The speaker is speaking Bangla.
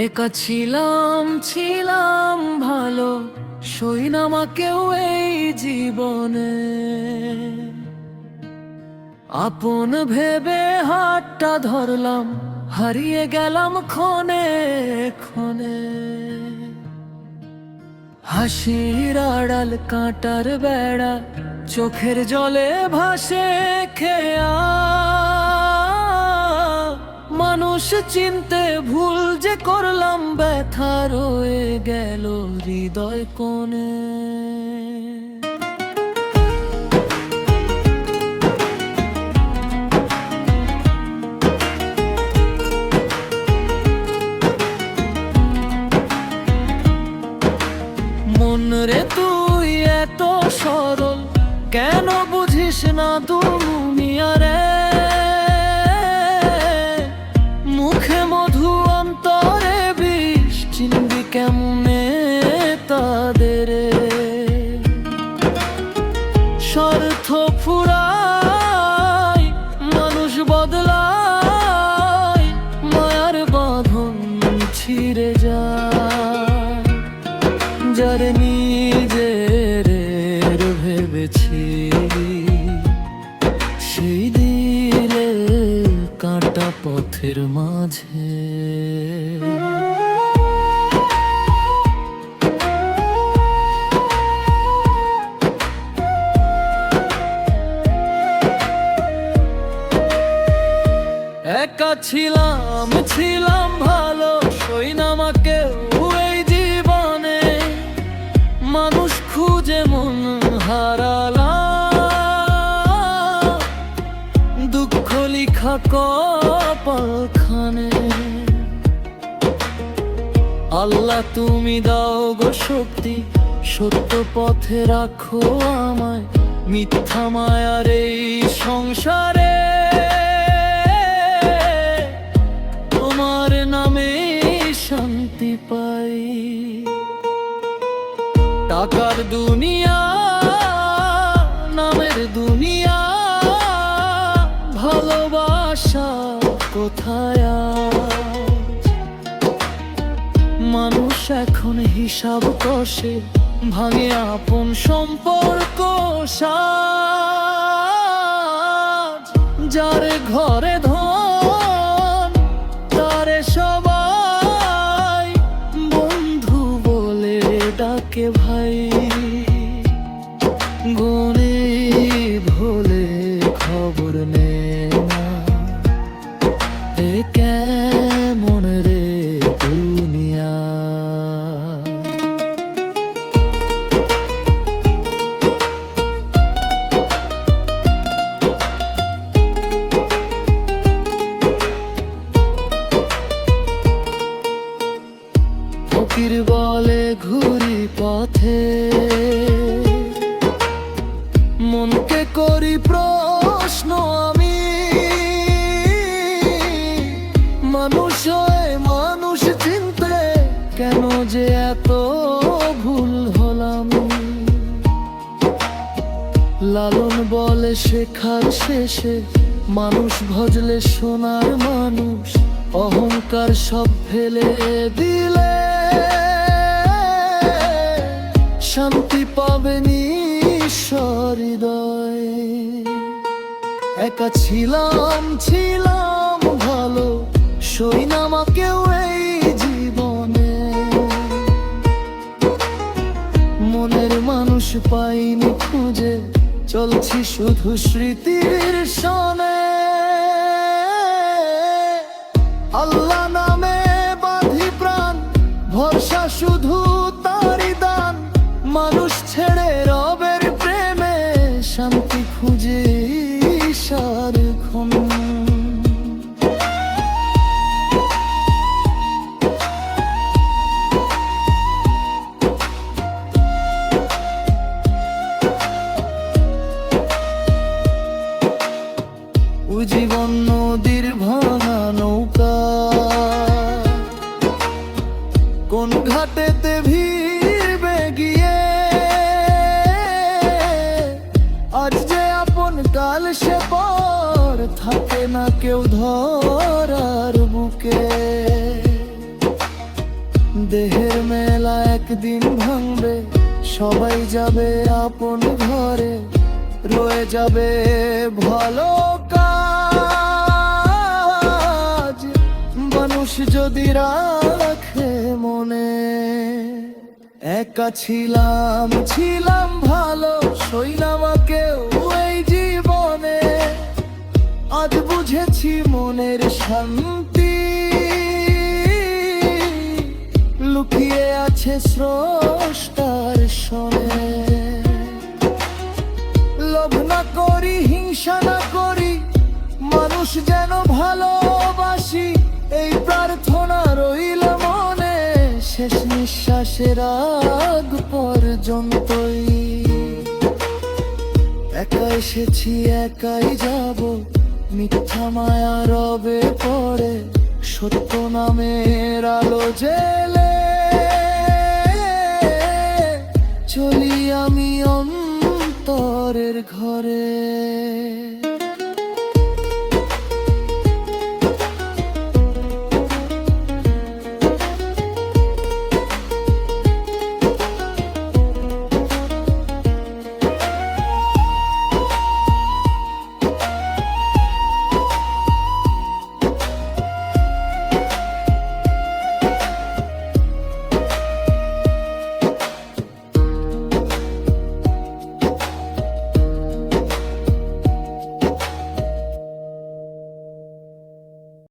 একা ছিলাম ভালো, সই না আমাকেও এই জীবনে। আপন ভেবে হাতটা ধরলাম, হারিয়ে গেলাম ক্ষণে ক্ষণে। হাসির আড়াল কাঁটার বেড়া, চোখের জলে ভাসে খেয়া। মানুষ চিনতে ভুল যে করলাম, ব্যথা রয়ে গেল হৃদয় কোণে। মন রে তুই এত সরল, কেন বুঝিস না দুনিয়া রে? মুখে মধু অন্তরে বিষ, চিনবি কেমনে তাদের? স্বার্থ ফুরায় মানুষ বদলায়, মায়ার বাঁধন ছিঁড়ে যায়। যার নিজের ভেবেছি, সেই দিলে কাঁটা পথের মাঝে। একা ছিলাম ভালো, সই না আমাকে এই জীবনে। মানুষ খুঁজে মন হারালাম, দুঃখ লিখা কপালখানে। আল্লাহ তুমি দাও গো শক্তি, সত্য পথে রাখো আমায়। মিথ্যা মায়ার এই সংসারে তোমার নামে শান্তি পাই। টাকার দুনিয়া, নামের দুনিয়া, ভালোবাসা কোথায় আজ? মানুষ এখন হিসাব কষে, ভাঙে আপন সম্পর্ক সাজ। যার ঘরে ধন, তারে সবাই বন্ধু বলে ডাকে ভাই। গরিব হলে খবর নে না, এ কেমন রে দুনিয়া। ফকির বলে ঘুরি পথে, মনকে করি প্রশ্ন আমি। মানুষ হয়ে মানুষ চিনতে কেন যে এত ভুল হলাম? লালন বলে শেখার শেষে, মানুষ ভজলে সোনার মানুষ। অহংকার সব ফেলে দিলে শান্তি পাবে নিঃস্ব হৃদয়। একা ছিলাম ভালো, সই না আমাকেও এই জীবনে। মনের মানুষ পাইনি খুঁজে, চলছি শুধু স্মৃতির সনে। আল্লাহ নামে বাঁধি প্রাণ, ভরসা শুধু তারি দান। মানুষ ছেড়ে রবের প্রেমে, শান্তি খুঁজে সারাক্ষণ। জীবন নদীর ভাঙা নৌকা, কোন ঘাটেতে ভিড়বে গিয়ে? আজ যে আপন কাল সে পর, থাকে না কেউ ধরার বুকে। দেহের মেলা একদিন ভাঙবে, সবাই যাবে আপন ঘরে, রয়ে যাবে ভালো কাজ মানুষ যদি রাখে মনে। একা ছিলাম ছিলাম ভালো, সই না আমাকেও এই জীবনে। আজ বুঝেছি মনের শান্তি লুকিয়ে আছে স্রষ্টার শোনে। লোভ না করি, হিংসা না করি, মানুষ যেন ভালোবাসি, এই প্রার্থনা রইল মনে শেষ নিঃশ্বাসের আগ পর্যন্তই। একা এসেছি একাই যাব, মিথ্যা মায়া রবে পড়ে, সত্য নামের আলো জেলে চলি আমি অন্তরের ঘরে।